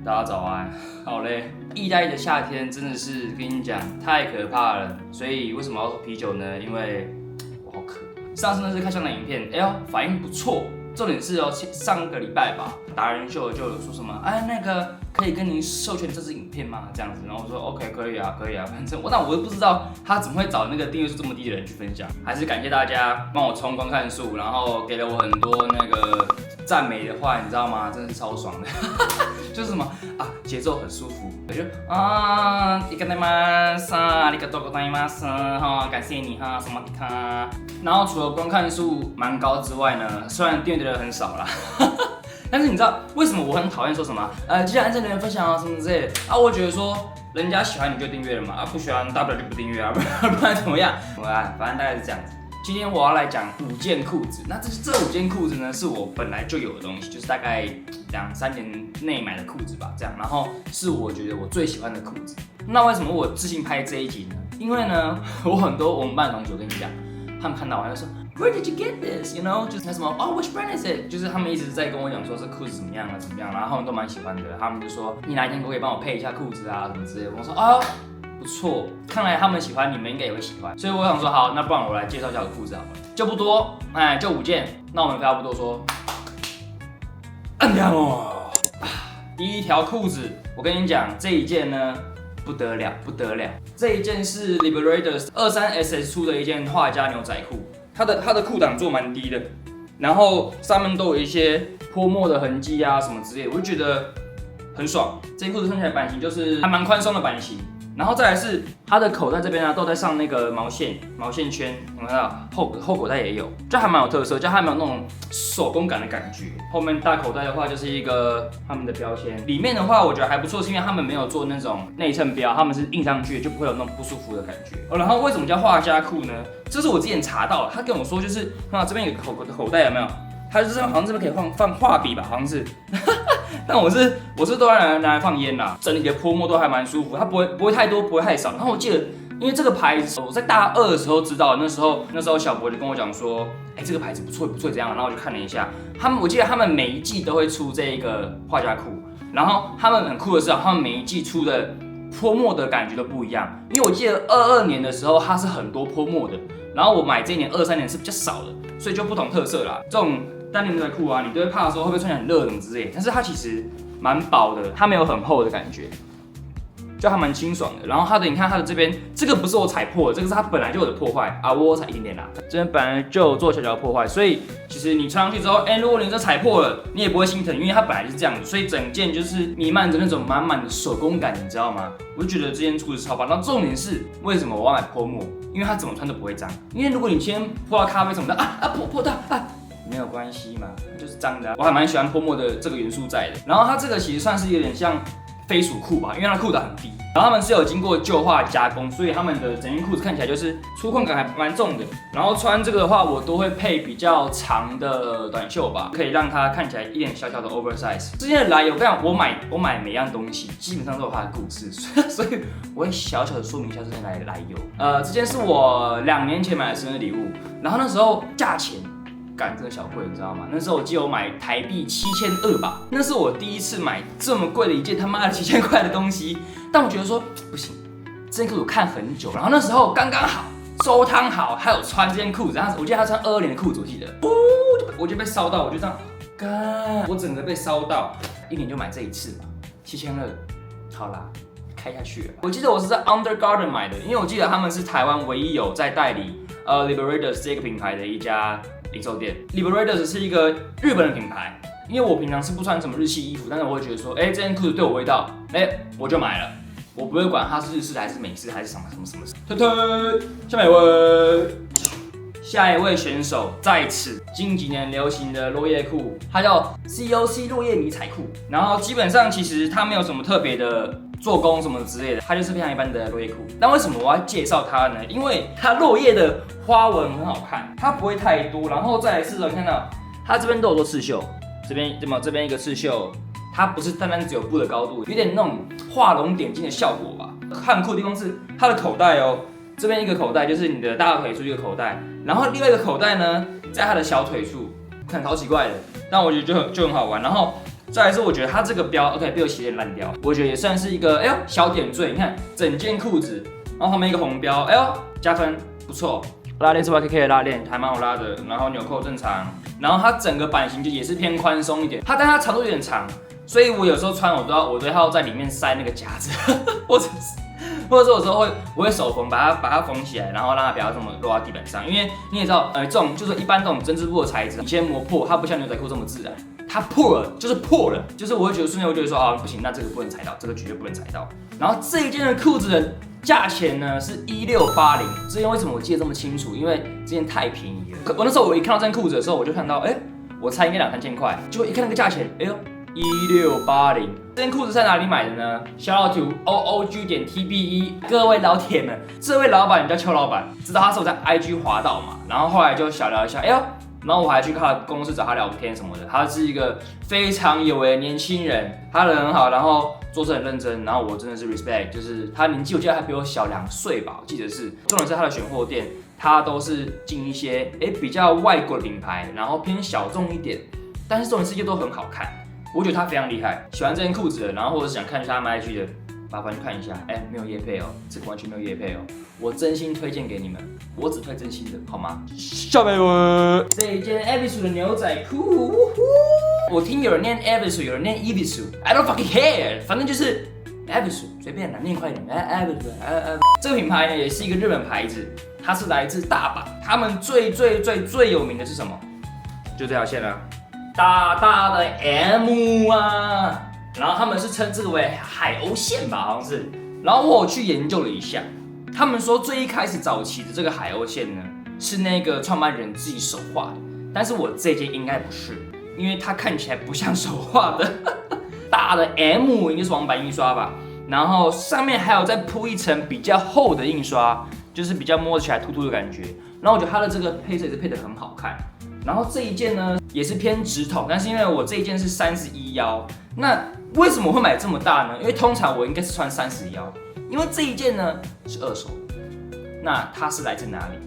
大家早安，好嘞。意大利的夏天真的是跟你讲太可怕了，所以为什么要喝啤酒呢？因为我好渴。上次那是看香港影片，哎呦反应不错。重点是哦，上个礼拜吧，达人秀就有说什么，哎那个可以跟您授权这支影片吗？这样子，然后我说 OK 可以啊，反正但我又不知道他怎么会找那个订阅数这么低的人去分享，还是感谢大家帮我冲观看数，然后给了我很多那个赞美的话，你知道吗？真的是超爽的，就是什么啊，节奏很舒服，我就啊，いかがますありがとうございます哈，感谢你哈，什么的卡。然后除了观看数蛮高之外呢，虽然订阅的人很少啦，但是你知道为什么我很讨厌说什么记得按赞、留言、分享啊什么之类的啊？我觉得说人家喜欢你就订阅了嘛，啊不喜欢大不了就不订阅啊，不然怎么样？反正大概是这样子。今天我要来讲5件裤子，那这5件裤子呢是我本来就有的东西，就是大概2-3年内买的裤子吧，这样，然后是我觉得我最喜欢的裤子。那为什么我自信拍这一集呢？因为呢，我很多我们班同学，我跟你讲，他们看到我就说 Where did you get this? You know， 就是那什么which brand is it？ 就是他们一直在跟我讲说这裤子怎么样，然后他们都蛮喜欢的，他们就说你哪一天可不可以帮我配一下裤子啊什么之类的。我说不错，看来他们喜欢，你们应该也会喜欢。所以我想说，好，那不然我来介绍一下我的裤子好了，就不多，就5件。那我们废话不多说，按掉哦。第一条裤子，我跟你讲，这一件呢不得了，这一件是 Liberator 23SS 出的一件画家牛仔裤，它的裤裆做蛮低的，然后上面都有一些泼墨的痕迹啊什么之类的，我就觉得很爽。这件裤子穿起来版型就是还蛮宽松的版型。然后再来是它的口袋这边啊，都在上那个毛线圈，有没有？后口袋也有，就还蛮有特色，就还蛮有那种手工感的感觉。后面大口袋的话就是一个他们的标签，里面的话我觉得还不错，是因为他们没有做那种内衬标，他们是印上去的，就不会有那种不舒服的感觉。然后为什么叫画家裤呢？这是我之前查到的，他跟我说就是这边有个口袋有没有？它就是好像这边可以放画笔吧，好像是。但我是都拿来放烟啦，整体的泼墨都还蛮舒服，它不会太多，不会太少。然后我记得，因为这个牌子我在大2的时候知道，那时候小博就跟我讲说，这个牌子不错这样，然后我就看了一下，我记得他们每一季都会出这一个画家裤，然后他们很酷的是，他们每一季出的泼墨的感觉都不一样。因为我记得22年的时候它是很多泼墨的，然后我买这一年23年是比较少的，所以就不同特色啦。这种单年牛仔裤啊，你都会怕说会不会穿起来很热什么之类的，但是它其实蛮薄的，它没有很厚的感觉，就还蛮清爽的。然后你看它的这边，这个不是我踩破的，这个是它本来就有的破坏啊，我踩一点点啦，这边本来就有做小小的破坏，所以其实你穿上去之后，如果你这踩破了，你也不会心疼，因为它本来就是这样子，所以整件就是弥漫着那种满满的手工感，你知道吗？我就觉得这件裤子超棒。然后重点是为什么我要买泼墨？因为它怎么穿都不会脏，因为如果你今天泼到咖啡什么的泼到没有关系嘛，就是脏的我还蛮喜欢泼墨的这个元素在的。然后它这个其实算是有点像飞鼠裤吧，因为它的裤裆很低，然后他们是有经过旧化加工，所以他们的整件裤子看起来就是粗犷感还蛮重的。然后穿这个的话，我都会配比较长的短袖吧，可以让它看起来一点小小的 oversize。之前的来由，我买每样东西基本上都有它的故事，所以我会小小的说明一下这件来由。这件是我2年前买的生日礼物，然后那时候价钱。真的小贵，你知道吗？那时候我记得我买台币7200吧，那是我第一次买这么贵的一件他妈的7000块的东西。但我觉得说不行，这件裤子我看很久，然后那时候刚刚好收摊好，还有穿这件裤子。我记得他穿22年的裤子，我记得，我就被烧到，我就这样，我整个被烧到，1年就买这一次嘛，7200，好啦。开下去了。我记得我是在 Undergarden 买的，因为我记得他们是台湾唯一有在代理Liberators 这个品牌的一家零售店。Liberators 是一个日本的品牌，因为我平常是不穿什么日系衣服，但是我会觉得说，这件裤子对我味道，我就买了，我不会管它是日式还是美式还是什么。下面一位。下一位选手在此，近几年流行的落叶裤，它叫 COC 落叶迷彩裤。然后基本上其实它没有什么特别的做工什么之类的，它就是非常一般的落叶裤。但为什么我要介绍它呢？因为它落叶的花纹很好看，它不会太多。然后再来是看到它这边都有做刺绣，这边一个刺绣，它不是单单只有布的高度，有点那种画龙点睛的效果吧。很酷的地方是它的口袋哦。这边一个口袋就是你的大腿处一个口袋，然后另外一个口袋呢，在他的小腿处，看超奇怪的，但我觉得就很好玩。然后再来是我觉得它这个标 OK 被我写有点烂掉，我觉得也算是一个小点缀。你看整件裤子，然后旁边一个红标，加分不错。拉链是 YKK 的拉链，还蛮好拉的，然后纽扣正常，然后它整个版型就也是偏宽松一点，但它长度有点长，所以我有时候穿我都要在里面塞那个夹子，或者说有时候我会手缝把它缝起来，然后让它不要这么落在地板上，因为你也知道，这种就是一般这种针织布的材质，以前磨破它不像牛仔裤这么自然，它破了就是破了，就是我会觉得瞬间我就会说不行，那这个不能踩到，这个绝对不能踩到。然后这一件的裤子的价钱呢是1680，这件为什么我记得这么清楚？因为这件太便宜了。我那时候我一看到这件裤子的时候，我就看到，我猜应该2、3千块，结果一看那个价钱，1680。这件裤子在哪里买的呢 ？Shout out to oog.tbe， 各位老铁们，这位老板叫邱老板，知道他是我在 IG 滑到嘛，然后后来就小聊一下，然后我还去他的公司找他聊天什么的。他是一个非常有为的年轻人，他人很好，然后做事很认真，然后我真的是 respect， 就是他年纪我记得还比我小2岁吧，我记得是。重点是他的选货店，他都是进一些比较外国的品牌，然后偏小众一点，但是重点是又都很好看。我觉得他非常厉害，喜欢这件裤子的，然后或者是想看一下他们 IG 的，麻烦去看一下。没有业配哦，这个完全没有业配哦，我真心推荐给你们，我只推真心的，好吗？下面这一件 Evisu 的牛仔裤，我听有人念 Evisu， 有人念 Evisu，I don't fucking care， 反正就是 Evisu， 随便啦，念快一点。Evisu，这个品牌呢也是一个日本牌子，它是来自大阪，他们最有名的是什么？就这条线啦。大大的 M 啊，然后他们是称这个为海鸥线吧，好像是。然后我有去研究了一下，他们说最一开始早期的这个海鸥线呢，是那个创办人自己手画的，但是我这件应该不是，因为它看起来不像手画的。大的 M 应该是网版印刷吧，然后上面还有再铺一层比较厚的印刷，就是比较摸起来凸凸的感觉。然后我觉得它的这个配色也是配得很好看。然后这一件呢也是偏直筒，但是因为我这一件是31腰，那为什么会买这么大呢？因为通常我应该是穿30腰，因为这一件呢是2手。那它是来自哪里？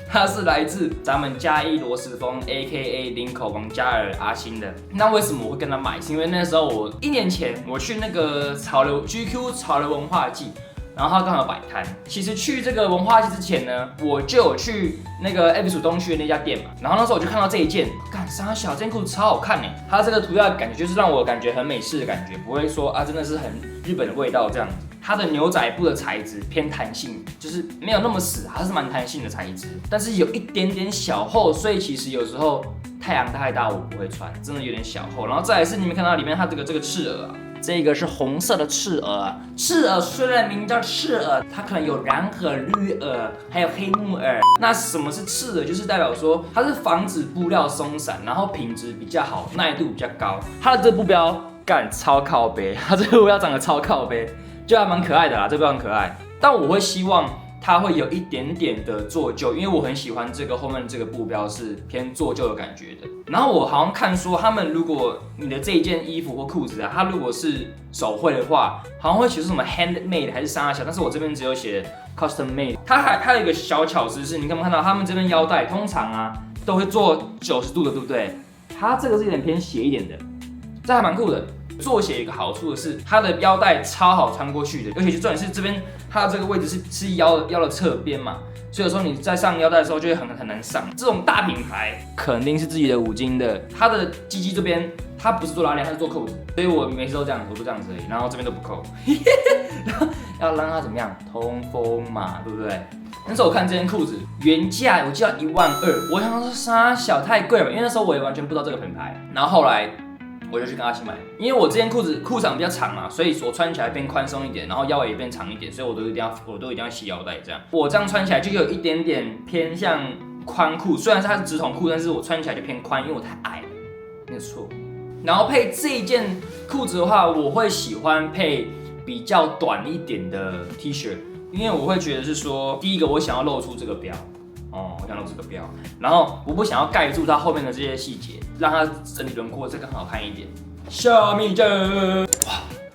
它是来自咱们嘉义罗斯峰 ，A.K.A. 林口王嘉尔阿星的。那为什么我会跟他买？是因为那时候我1年前我去那个GQ 潮流文化季。然后他刚好摆摊。其实去这个文化季之前呢，我就有去那个 Evisu 东区的那家店嘛。然后那时候我就看到这一件，傻小，这件裤子超好看呢。它这个涂料感觉就是让我感觉很美式的感觉，不会说真的是很日本的味道这样子。它的牛仔布的材质偏弹性，就是没有那么死，它是蛮弹性的材质，但是有一点点小厚，所以其实有时候太阳太大我不会穿，真的有点小厚。然后再来是你们看到里面它这个赤耳啊。这个是红色的赤耳，赤耳虽然名叫赤耳，它可能有蓝耳、绿耳，还有黑木耳。那什么是赤耳？就是代表说它是防止布料松散，然后品质比较好，耐度比较高。它的这个布标超靠背，它这个布标长得超靠背，就还蛮可爱的啦，这个布标很可爱。但我会希望它会有一点点的做旧，因为我很喜欢这个后面这个布标是偏做旧的感觉的。然后我好像看说，他们如果你的这一件衣服或裤子它如果是手绘的话，好像会写出什么 handmade 还是啥小，但是我这边只有写 custom made。它还有一个小巧思是，你看没看到他们这边腰带通常都会做90度的，对不对？它这个是有点偏斜一点的，这还蛮酷的。做斜有一个好处的是，它的腰带超好穿过去的，而且重点是这边它的这个位置是腰的侧边嘛，所以有时候你在上腰带的时候就会很难上。这种大品牌肯定是自己的5金的，它的鸡鸡这边它不是做拉链，它是做扣子，所以我每次都这样，我都这样子而已，然后这边都不扣，然后要让它怎么样通风嘛，对不对？那时候我看这件裤子原价我记得12000，我想说啥小太贵了，因为那时候我也完全不知道这个品牌，然后后来。我就去跟阿星买，因为我这件裤子裤长比较长嘛，所以我穿起来变宽松一点，然后腰也变长一点，所以我都一定要系腰带这样。我这样穿起来就有一点点偏向宽裤，虽然是它是直筒裤，但是我穿起来就偏宽，因为我太矮了，没有错。然后配这一件裤子的话，我会喜欢配比较短一点的 T 恤，因为我会觉得是说，第一个我想要露出这个标。我想露这个标，然后我不想要盖住它后面的这些细节，让它整体轮廓再更好看一点。下面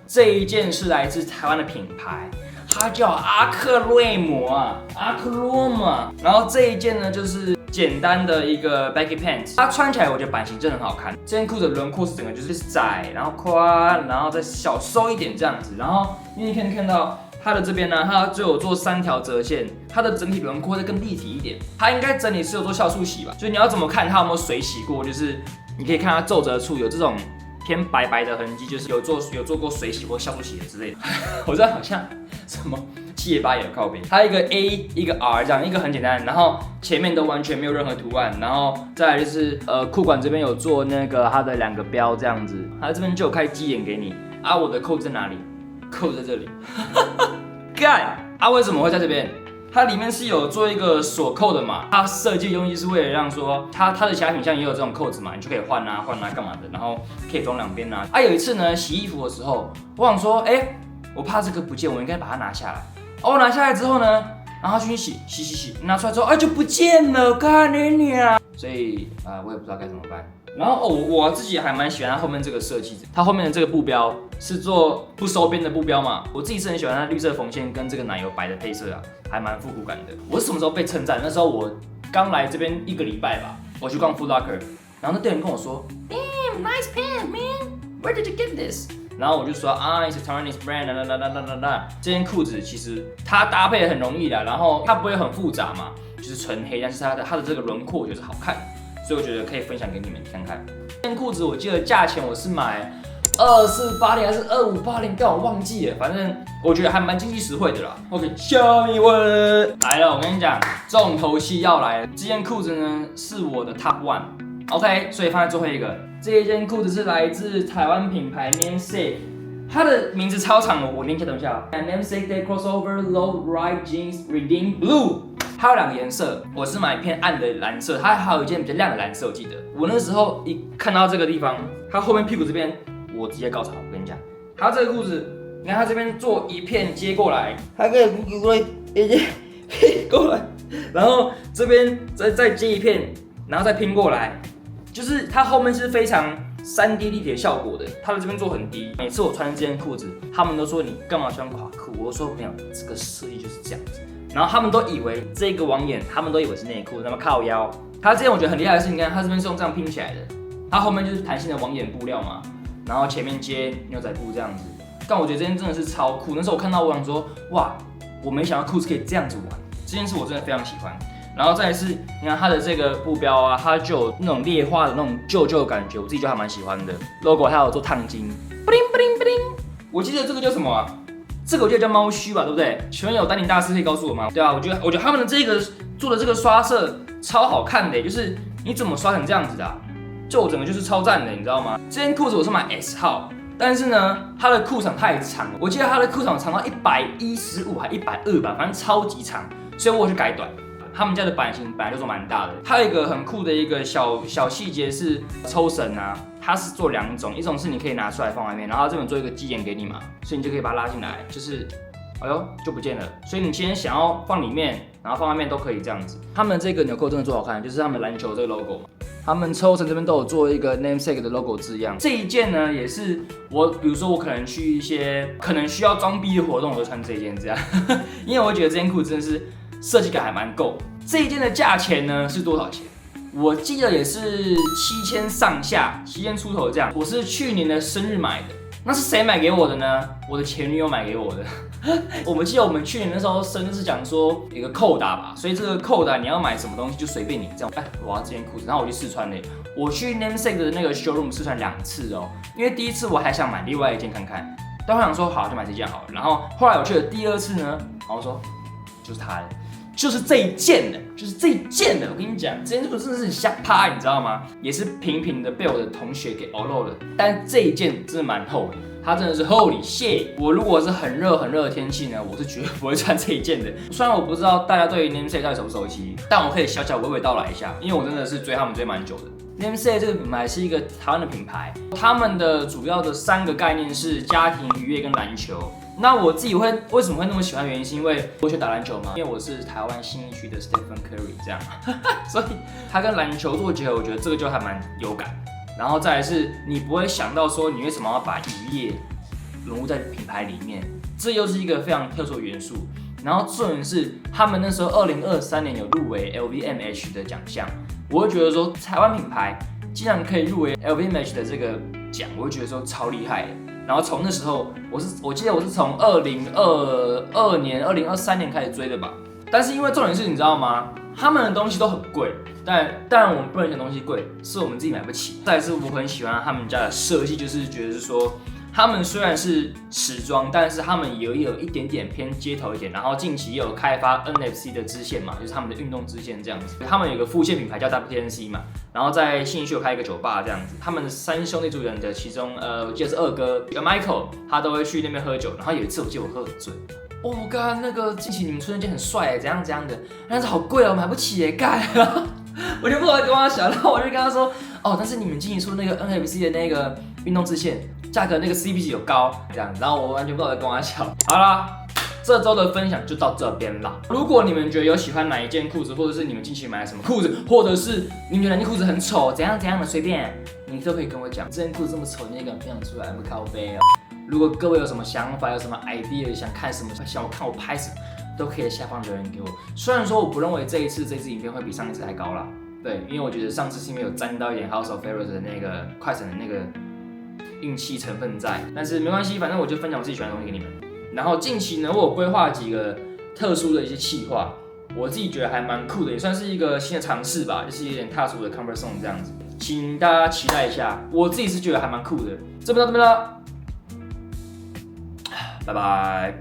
这一件是来自台湾的品牌它叫阿克瑞摩啊，阿克罗嘛。然后这一件呢，就是简单的一个 baggy pants， 它穿起来我觉得版型真的很好看。这件裤子的轮廓是整个就是窄，然后宽，然后再小收一点这样子。然后因为你可以看到它的这边呢，它就有做3条折线，它的整体轮廓会更立体一点。它应该整体是有做酵素洗吧，所以你要怎么看它有没有水洗过，就是你可以看它皱褶处有这种偏白白的痕迹，就是有做过水洗或酵素洗的之类的。我这好像什么7也8也有靠边，它一个 A 一个 R 这样，一个很简单，然后前面都完全没有任何图案，然后再来就是裤管这边有做那个它的2个标这样子，它这边就有开鸡眼给你啊。我的扣子在哪里？扣在这里。干啊！为什么会在这边？它里面是有做一个锁扣的嘛，它设计用意是为了让说它的其他品项也有这种扣子嘛，你就可以换啊干嘛的，然后可以装2边啊。有一次呢，洗衣服的时候，我想说，我怕这个不见，我应该把它拿下来。我拿下来之后呢，然后去洗，拿出来之后，就不见了，干你啊！所以我也不知道该怎么办。然后我自己还蛮喜欢它后面这个设计，它后面的这个布标是做不收边的布标嘛，我自己是很喜欢它绿色缝线跟这个奶油白的配色啊，还蛮复古感的。我是什么时候被称赞？那时候我刚来这边1个礼拜吧，我去逛 Foot Locker， 然后那店员跟我说 ，Damn, nice pants, man. Where did you get this？ 然后我就说it's a Taiwanese brand，这件裤子其实它搭配很容易的，然后它不会很复杂嘛，就是纯黑，但是它的这个轮廓我觉得是好看。所以我觉得可以分享给你们看看。这件裤子我记得价钱我是买2480还是2580，但我忘记了，反正我觉得还蛮经济实惠的啦。OK， 下一位来了，我跟你讲，重头戏要来了。这件裤子呢是我的 Top One，OK， 所以放在最后一个。这一件裤子是来自台湾品牌 Namesake， 它的名字超长的，我念一下，等一下。Namesake Day Crossover Low Ride Jeans Redeem Blue。它有2个颜色，我是买偏暗的蓝色，它还有一件比较亮的蓝色，我记得。我那时候一看到这个地方，它后面屁股这边，我直接高潮。我跟你讲，它这个裤子，你看它这边做一片接过来，它可以过来一接过来，然后这边再接一片，然后再拼过来，就是它后面是非常3D 立体的效果的。它的这边做很低，每次我穿这件裤子，他们都说你干嘛穿垮裤？我说没有，这个设计就是这样子。然后他们都以为这个网眼，他们都以为是内裤，那么靠腰。它这件我觉得很厉害的是，你看它这边是用这样拼起来的，它后面就是弹性的网眼布料嘛，然后前面接牛仔布这样子。但我觉得这件真的是超酷，那时候我看到我想说，哇，我没想到裤子可以这样子玩，这件事我真的非常喜欢。然后再来是，你看它的这个布标啊，它就有那种裂花的那种旧的感觉，我自己就还蛮喜欢的。logo 还有做烫金，不灵不灵不灵。我记得这个叫什么啊？这个我记得叫猫须吧，对不对？请问有丹尼大师可以告诉我吗？对啊，我觉得他们的这个做的这个刷色超好看的，就是你怎么刷成这样子的就我整个就是超赞的，你知道吗？这件裤子我是买 S 号，但是呢，它的裤长太长了，我记得它的裤长长到115还120吧，反正超级长，所以我去改短。他们家的版型本来就做蛮大的，它有一个很酷的一个小细节是抽绳啊，它是做2种，一种是你可以拿出来放外面，然后这边做一个鸡眼给你嘛，所以你就可以把它拉进来，就是哎呦就不见了，所以你今天想要放里面，然后放外面都可以这样子。他们这个纽扣真的做好看，就是他们篮球这个 logo， 他们抽绳这边都有做一个 namesake 的 logo 字样。这一件呢也是我，比如说我可能去一些可能需要装逼的活动，我就穿这一件这样，因为我觉得这件裤子真的是设计感还蛮够。这一件的价钱呢是多少钱？我记得也是7000上下，7000出头这样。我是去年的生日买的，那是谁买给我的呢？我的前女友买给我的。我们记得我们去年那时候生日是讲说有个扣打吧，所以这个扣打你要买什么东西就随便你这样。我要这件裤子，然后我去试穿嘞。我去 Namesake 的那个 showroom 试穿2次哦，因为第一次我还想买另外一件看看，但我想说好就买这件好了。然后后来我去了第2次呢，然后说就是它了。就是这一件的，就是这一件的。我跟你讲，这件裤子真的是很瞎趴，你知道吗？也是平平的被我的同学给凹漏了。但这一件真的蛮厚的，它真的是 Holy shit！ 我如果是很热的天气呢，我是绝对不会穿这一件的。虽然我不知道大家对于 Namesake 到底熟不熟悉，但我可以小娓娓道来一下，因为我真的是追他们追蛮久的。Namesake 这个品牌是一个台湾的品牌，他们的主要的3个概念是家庭、渔业跟篮球。那我自己为什么会那么喜欢？原因是因为我学打篮球嘛，因为我是台湾信义区的 Stephen Curry 这样，所以他跟篮球做结合，我觉得这个就还蛮有感。然后再来是，你不会想到说你为什么要把渔业融入在品牌里面，这又是一个非常特殊的元素。然后重点是，他们那时候2023年有入围 LVMH 的奖项，我会觉得说台湾品牌竟然可以入围 LVMH 的这个奖，我会觉得说超厉害的。然后从那时候，我记得我是从2022年、2023年开始追的吧。但是因为重点是，你知道吗？他们的东西都很贵，当然我们不能讲东西贵，是我们自己买不起。再来是我很喜欢他们家的设计，就是觉得是说，他们虽然是时装，但是他们也有一点点偏街头一点。然后近期也有开发 NFC 的支线嘛，就是他们的运动支线这样子。他们有个副线品牌叫 WTNC 嘛，然后在信义区有开一个酒吧这样子。他们3兄弟组人的其中，我记得是二哥Michael， 他都会去那边喝酒。然后有一次我记得我喝很醉。哦，刚那个近期你们春节很帅怎样怎样的，但是好贵哦，买不起耶，干！我就不知道跟他想，然后我就跟他说，哦，但是你们近期出那个 NFC 的那个运动支线，价格那个 CP 值有高，这样，然后我完全不知道在跟他讲。好啦，这周的分享就到这边啦。如果你们觉得有喜欢哪一件裤子，或者是你们近期买了什么裤子，或者是你们觉得那件裤子很丑，怎样怎样的，随便，你都可以跟我讲。这件裤子这么丑，你也敢分享出来，不靠背哦。如果各位有什么想法，有什么 idea， 想看什么，想看我拍什么，都可以在下方留言给我。虽然说我不认为这一支影片会比上一次还高啦，对，因为我觉得上次是因为有沾到一点 House of Pharaohs 的那个快闪的那个运气成分在，但是没关系，反正我就分享我自己喜欢的东西给你们。然后近期呢，我有规划几个特殊的一些企划，我自己觉得还蛮酷的，也算是一个新的尝试吧，就是有点踏出的 comfort zone 这样子，请大家期待一下。我自己是觉得还蛮酷的。这边到这边了。拜拜。